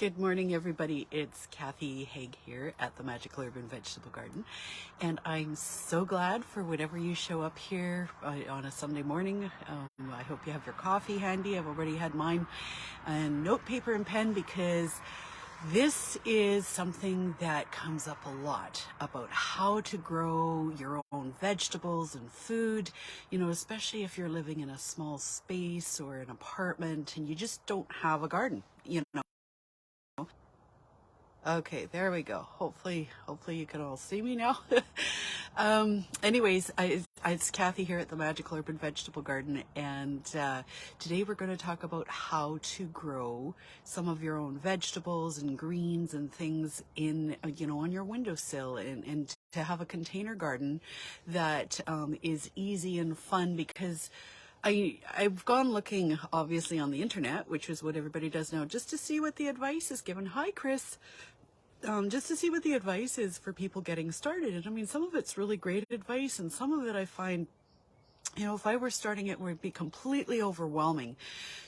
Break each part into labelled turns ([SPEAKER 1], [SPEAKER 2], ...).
[SPEAKER 1] Good morning, everybody. It's Cathy Haig here at the Magical Urban Vegetable Garden, and I'm so glad for whenever you show up here on a Sunday morning. I hope you have your coffee handy. I've already had mine, and note, paper, and pen, because this is something that comes up a lot about how to grow your own vegetables and food, especially if you're living in a small space or an apartment and you just don't have a garden. Okay, there we go. Hopefully you can all see me now. Anyways, it's Cathy here at the Magical Urban Vegetable Garden, and today we're going to talk about how to grow some of your own vegetables and greens and things in, on your windowsill, and to have a container garden that is easy and fun, because I've gone looking, obviously, on the internet, which is what everybody does now, just to see what the advice is given. Hi, Chris. Just to see what the advice is for people getting started. And I mean, some of it's really great advice, and some of it I find, if I were starting it, would be completely overwhelming.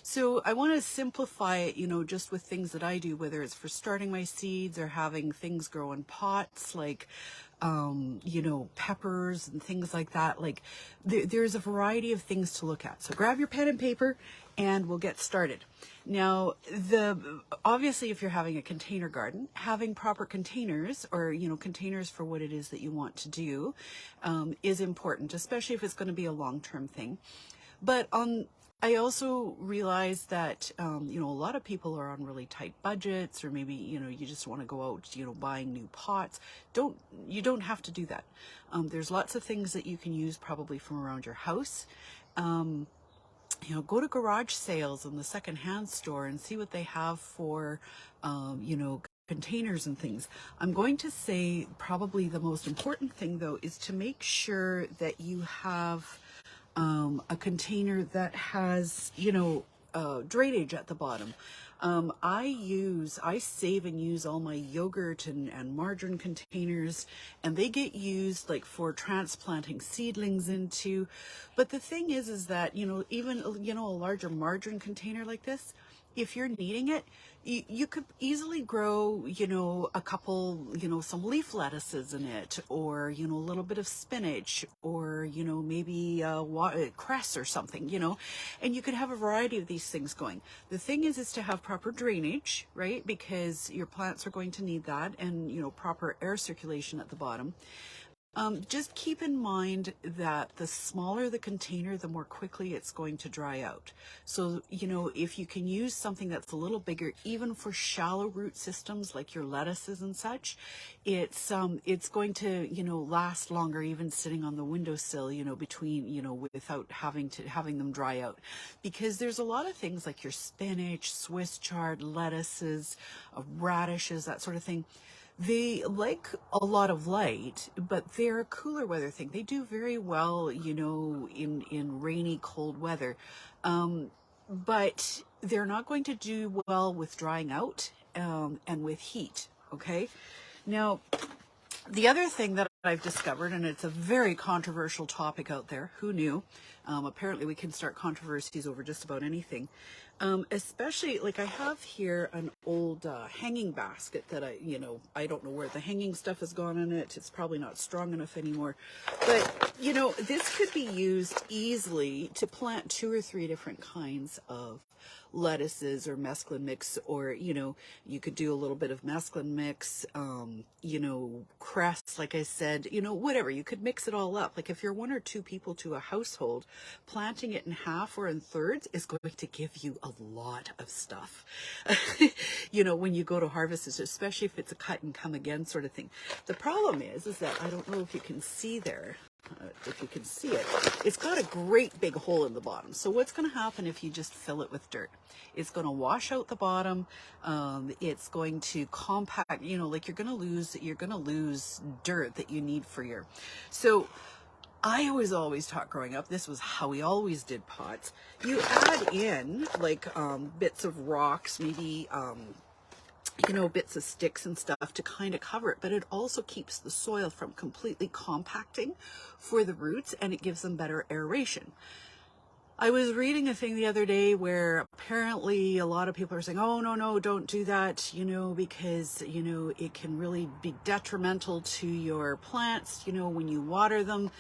[SPEAKER 1] So I want to simplify it, just with things that I do, whether it's for starting my seeds or having things grow in pots, like peppers and things like that. Like there's a variety of things to look at. So grab your pen and paper and we'll get started. Now, obviously, if you're having a container garden, having proper containers, or, containers for what it is that you want to do, is important, especially if it's going to be a long-term thing. But I also realize that, a lot of people are on really tight budgets, or maybe, you just want to go out, buying new pots. You don't have to do that. There's lots of things that you can use probably from around your house. Go to garage sales in the secondhand store and see what they have for, containers and things. I'm going to say probably the most important thing, though, is to make sure that you have a container that has, drainage at the bottom. I save and use all my yogurt and margarine containers, and they get used like for transplanting seedlings into. But the thing is that, even, a larger margarine container like this, if you're needing it, you could easily grow, a couple, some leaf lettuces in it, or, a little bit of spinach, or, maybe cress or something, and you could have a variety of these things going. The thing is to have proper drainage, right? Because your plants are going to need that, and, proper air circulation at the bottom. Just keep in mind that the smaller the container, the more quickly it's going to dry out. So, if you can use something that's a little bigger, even for shallow root systems like your lettuces and such, it's going to, last longer, even sitting on the windowsill, without having them dry out. Because there's a lot of things like your spinach, Swiss chard, lettuces, radishes, that sort of thing. They like a lot of light, but they're a cooler weather thing. They do very well, in rainy, cold weather. But they're not going to do well with drying out, and with heat, okay? Now, the other thing that I've discovered, and it's a very controversial topic out there, who knew? Apparently we can start controversies over just about anything. Especially, like, I have here an old hanging basket that I don't know where the hanging stuff has gone in it. It's probably not strong enough anymore. But, this could be used easily to plant 2 or 3 different kinds of lettuces or mesclun mix, or, you could do a little bit of mesclun mix, cress, like I said, whatever. You could mix it all up. Like if you're 1 or 2 people to a household, planting it in half or in thirds is going to give you a lot of stuff, when you go to harvest it, especially if it's a cut and come again sort of thing. The problem is that I don't know if you can see there. If you can see it, it's got a great big hole in the bottom. So what's going to happen if you just fill it with dirt? It's going to wash out the bottom. It's going to compact, like you're going to lose dirt that you need for your. So I was always taught growing up, this was how we always did pots. You add in like bits of rocks, maybe bits of sticks and stuff to kind of cover it, but it also keeps the soil from completely compacting for the roots, and it gives them better aeration. I was reading a thing the other day where apparently a lot of people are saying, oh, no, no, don't do that, because, it can really be detrimental to your plants, when you water them.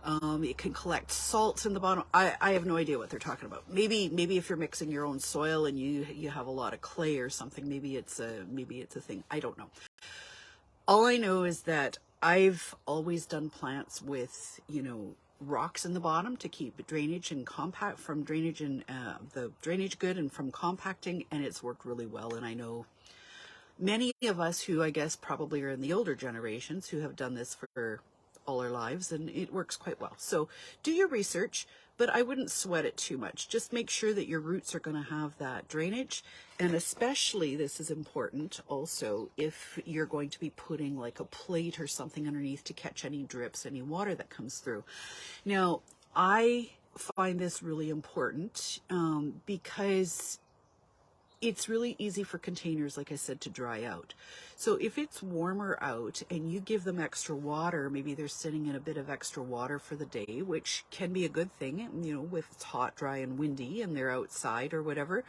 [SPEAKER 1] It can collect salts in the bottom. I have no idea what they're talking about. Maybe if you're mixing your own soil and you have a lot of clay or something, maybe it's a thing. I don't know. All I know is that I've always done plants with, rocks in the bottom to keep drainage and compact from drainage and the drainage good and from compacting, and it's worked really well. And I know many of us who I guess probably are in the older generations who have done this for all our lives, and it works quite well. So do your research, but I wouldn't sweat it too much. Just make sure that your roots are going to have that drainage. And especially this is important also if you're going to be putting like a plate or something underneath to catch any drips, any water that comes through. Now, I find this really important because it's really easy for containers, like I said, to dry out. So if it's warmer out and you give them extra water, maybe they're sitting in a bit of extra water for the day, which can be a good thing, if it's hot, dry, and windy and they're outside or whatever.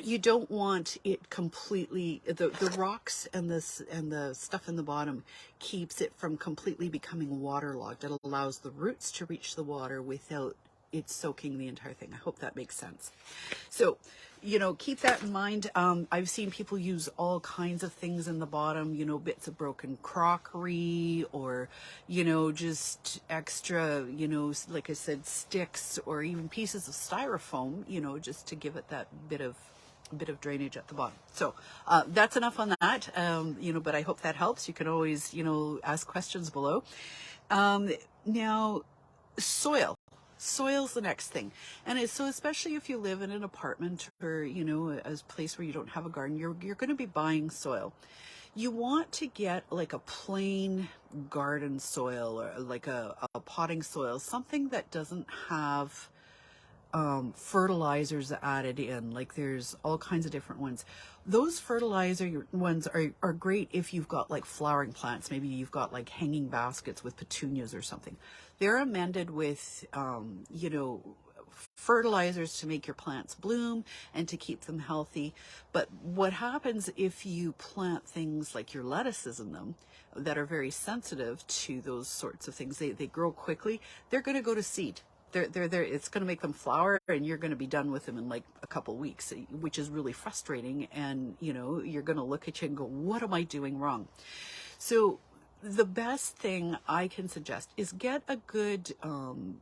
[SPEAKER 1] You don't want it completely, the rocks and the stuff in the bottom keeps it from completely becoming waterlogged. It allows the roots to reach the water without it's soaking the entire thing. I hope that makes sense. So, keep that in mind. I've seen people use all kinds of things in the bottom, bits of broken crockery or, just extra, like I said, sticks or even pieces of styrofoam, just to give it that bit of drainage at the bottom. So that's enough on that, but I hope that helps. You can always, ask questions below. Now, soil's the next thing. And so especially if you live in an apartment or, a place where you don't have a garden, you're going to be buying soil. You want to get like a plain garden soil or like a potting soil, something that doesn't have fertilizers added in. Like there's all kinds of different ones. Those fertilizer ones are great if you've got like flowering plants. Maybe you've got like hanging baskets with petunias or something. They're amended with, fertilizers to make your plants bloom and to keep them healthy. But what happens if you plant things like your lettuces in them that are very sensitive to those sorts of things? They grow quickly. They're going to go to seed. It's going to make them flower, and you're going to be done with them in like a couple weeks, which is really frustrating. And, you're going to look at you and go, what am I doing wrong? So the best thing I can suggest is get a good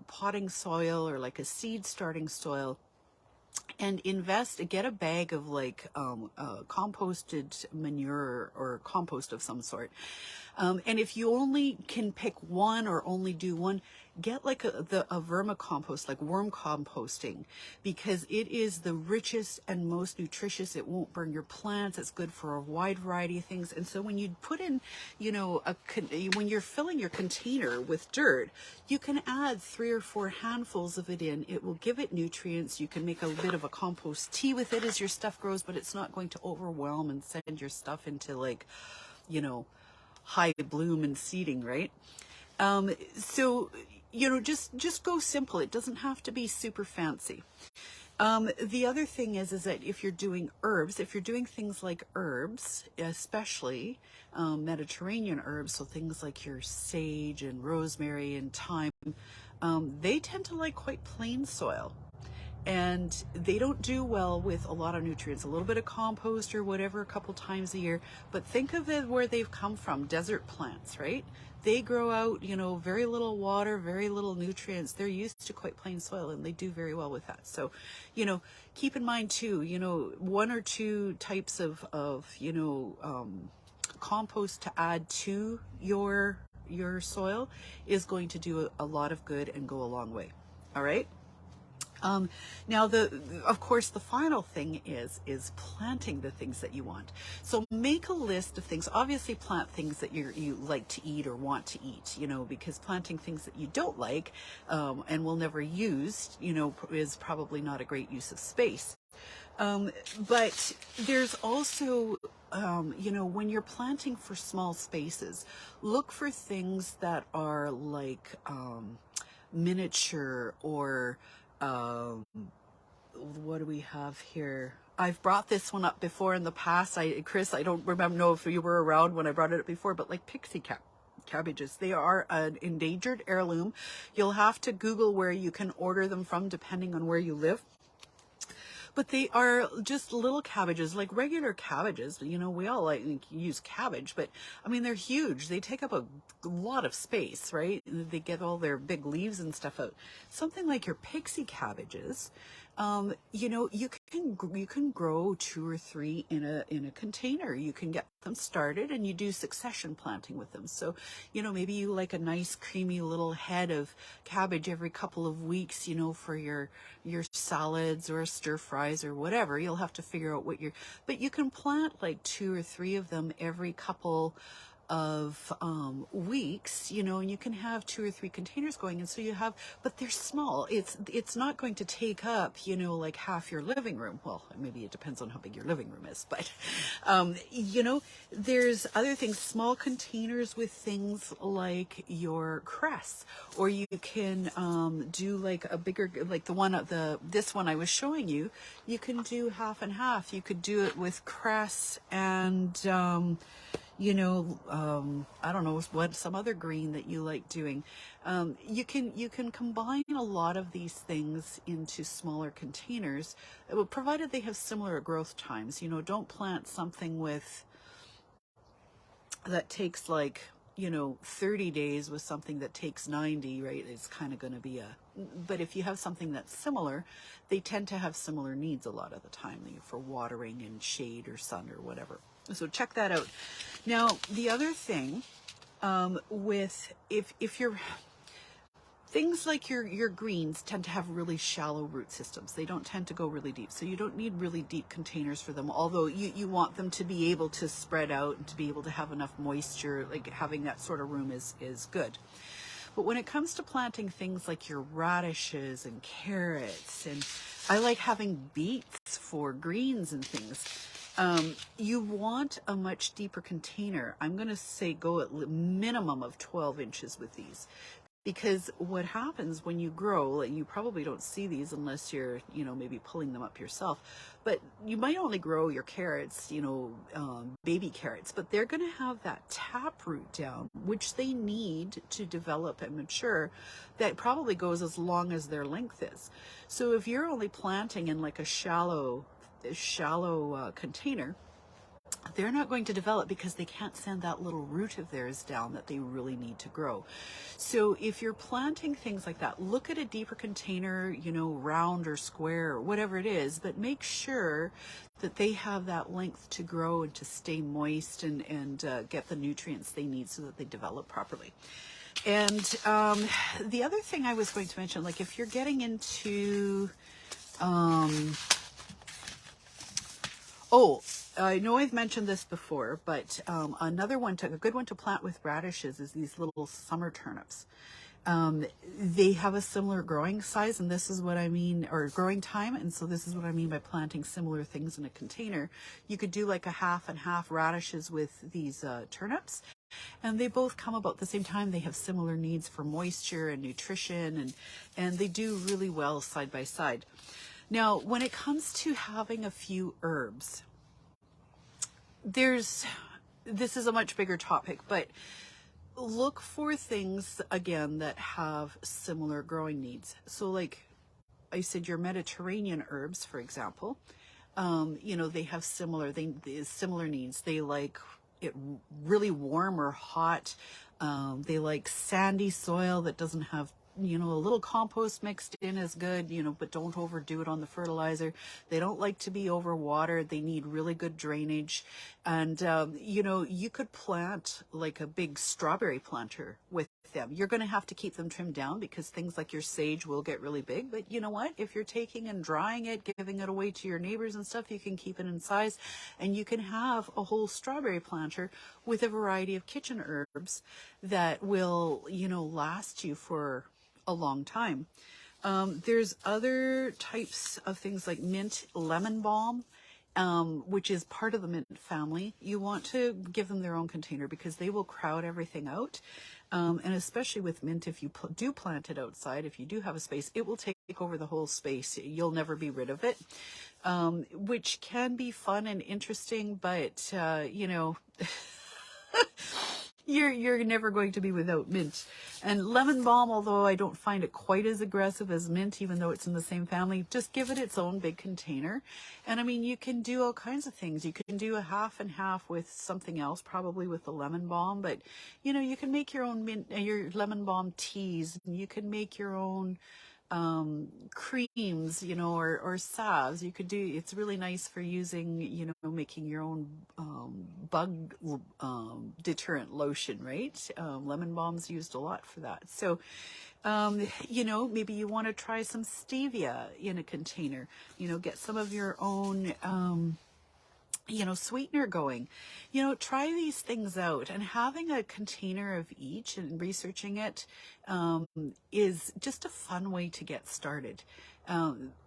[SPEAKER 1] potting soil or like a seed starting soil, and get a bag of like composted manure or compost of some sort. And if you only can pick one or only do one, get like a vermicompost, like worm composting, because it is the richest and most nutritious. It won't burn your plants. It's good for a wide variety of things. And so when you put in, when you're filling your container with dirt, you can add 3 or 4 handfuls of it in. It will give it nutrients. You can make a bit of a compost tea with it as your stuff grows, but it's not going to overwhelm and send your stuff into like, high bloom and seeding, right? So, just go simple. It doesn't have to be super fancy. The other thing is that if you're doing herbs, if you're doing things like herbs, especially Mediterranean herbs, so things like your sage and rosemary and thyme, they tend to like quite plain soil. And they don't do well with a lot of nutrients, a little bit of compost or whatever a couple times a year. But think of it where they've come from, desert plants, right? They grow out, very little water, very little nutrients. They're used to quite plain soil, and they do very well with that. So, keep in mind too, 1 or 2 types of compost to add to your soil is going to do a lot of good and go a long way. All right. Now, of course, the final thing is planting the things that you want. So make a list of things. Obviously, plant things that you like to eat or want to eat, because planting things that you don't like and will never use, is probably not a great use of space. But there's also, when you're planting for small spaces, look for things that are like miniature, or what do we have here? I've brought this one up before in the past. Chris, I don't know if you were around when I brought it up before, but like cabbages, they are an endangered heirloom. You'll have to Google where you can order them from depending on where you live. But they are just little cabbages, like regular cabbages. You know, we all like use cabbage, but I mean, they're huge. They take up a lot of space, right? They get all their big leaves and stuff out. Something like your pixie cabbages, you know, you can grow 2 or 3 in a container. You can get them started, and you do succession planting with them. So, you know, maybe you like a nice creamy little head of cabbage every couple of weeks, you know, for your salads or stir fries or whatever. You'll have to figure out but you can plant like 2 or 3 of them every couple of weeks, you know, and you can have 2 or 3 containers going. And so you have, but they're small. It's not going to take up, you know, like half your living room. Well, maybe it depends on how big your living room is, but you know, there's other things, small containers with things like your cress, or you can do like a bigger, like this one I was showing you. You can do half and half. You could do it with cress and you know, I don't know what, some other green that you like doing. You can combine a lot of these things into smaller containers, provided they have similar growth times. You know, don't plant something that takes like, you know, 30 days with something that takes 90, right? It's kind of going to be but if you have something that's similar, they tend to have similar needs a lot of the time, for watering and shade or sun or whatever. So check that out. Now, the other thing, if you're, things like your greens tend to have really shallow root systems. They don't tend to go really deep. So you don't need really deep containers for them, although you want them to be able to spread out and to be able to have enough moisture. Like having that sort of room is good. But when it comes to planting things like your radishes and carrots, and I like having beets for greens and things, you want a much deeper container. I'm going to say go at minimum of 12 inches with these. Because what happens when you grow, and you probably don't see these unless you're, you know, maybe pulling them up yourself, but you might only grow your carrots, you know, baby carrots, but they're going to have that tap root down, which they need to develop and mature. That probably goes as long as their length is. So if you're only planting in like a shallow container, they're not going to develop because they can't send that little root of theirs down that they really need to grow. So if you're planting things like that, look at a deeper container, you know, round or square or whatever it is, but make sure that they have that length to grow and to stay moist and get the nutrients they need so that they develop properly. And the other thing I was going to mention, like if you're getting into I know I've mentioned this before, but another one, a good one to plant with radishes is these little summer turnips. They have a similar growing size, and this is what I mean, or growing time, and so this is what I mean by planting similar things in a container. You could do like a half and half radishes with these turnips, and they both come about the same time. They have similar needs for moisture and nutrition, and they do really well side by side. Now, when it comes to having a few herbs, this is a much bigger topic, but look for things, again, that have similar growing needs. So like I said, your Mediterranean herbs, for example, you know, they have similar needs. They like it really warm or hot. They like sandy soil that doesn't have, you know, a little compost mixed in is good, you know, but don't overdo it on the fertilizer. They don't like to be overwatered. They need really good drainage. And, you know, you could plant like a big strawberry planter with them. You're going to have to keep them trimmed down because things like your sage will get really big. But you know what? If you're taking and drying it, giving it away to your neighbors and stuff, you can keep it in size, and you can have a whole strawberry planter with a variety of kitchen herbs that will, you know, last you for a long time. There's other types of things like mint, lemon balm. which is part of the mint family, you want to give them their own container because they will crowd everything out. And especially with mint, if you do plant it outside, if you do have a space, it will take over the whole space. You'll never be rid of it, which can be fun and interesting, but, you're never going to be without mint. And lemon balm, although I don't find it quite as aggressive as mint, even though it's in the same family, just give it its own big container. And I mean, you can do all kinds of things. You can do a half and half with something else, probably with the lemon balm, but you can make your own mint, your lemon balm teas, and you can make your own creams, or salves. You could do, it's really nice for using, making your own bug deterrent lotion, right? Lemon balm's used a lot for that. So, maybe you want to try some stevia in a container, get some of your own, sweetener going. Try these things out, and having a container of each and researching it is just a fun way to get started.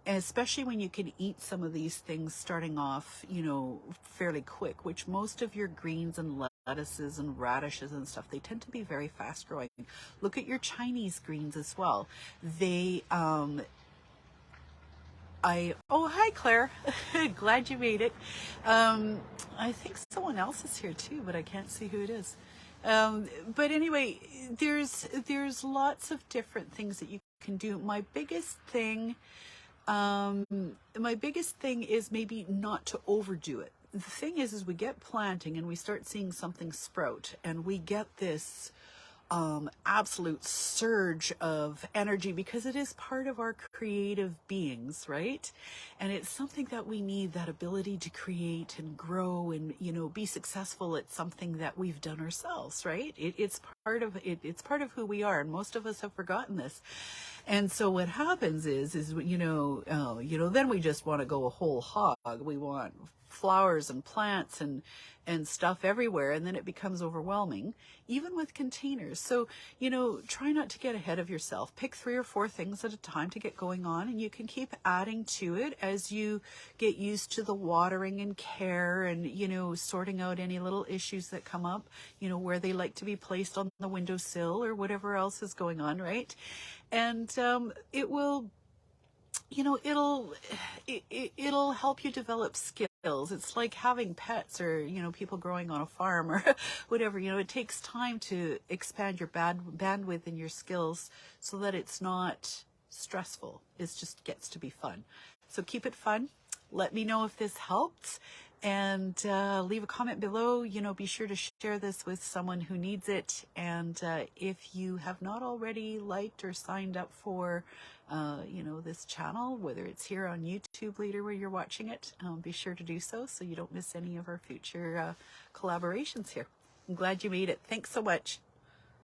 [SPEAKER 1] Especially when you can eat some of these things starting off, fairly quick, which most of your greens and lettuces and radishes and stuff, they tend to be very fast growing. Look at your Chinese greens as well. They, oh, hi Claire. Glad you made it. I think someone else is here too, but I can't see who it is. But anyway, there's lots of different things that you can do. My biggest thing is maybe not to overdo it. The thing is we get planting and we start seeing something sprout, and we get this absolute surge of energy because it is part of our creative beings, right? And it's something that we need, that ability to create and grow and, be successful at something that we've done ourselves, right? It's part of it. It's part of who we are. And most of us have forgotten this. And so what happens is, then we just want to go a whole hog. We want flowers and plants and stuff everywhere, and then it becomes overwhelming, even with containers. So, try not to get ahead of yourself. Pick 3 or 4 things at a time to get going on, and you can keep adding to it as you get used to the watering and care and, sorting out any little issues that come up, where they like to be placed on the windowsill or whatever else is going on, right? And it will, it'll help you develop skills. It's like having pets or, people growing on a farm or whatever. It takes time to expand your bandwidth and your skills so that it's not stressful. It just gets to be fun. So keep it fun. Let me know if this helped, and leave a comment below. Be sure to share this with someone who needs it. And if you have not already liked or signed up for this channel, whether it's here on YouTube later where you're watching it, be sure to do so you don't miss any of our future collaborations here. I'm glad you made it. Thanks so much.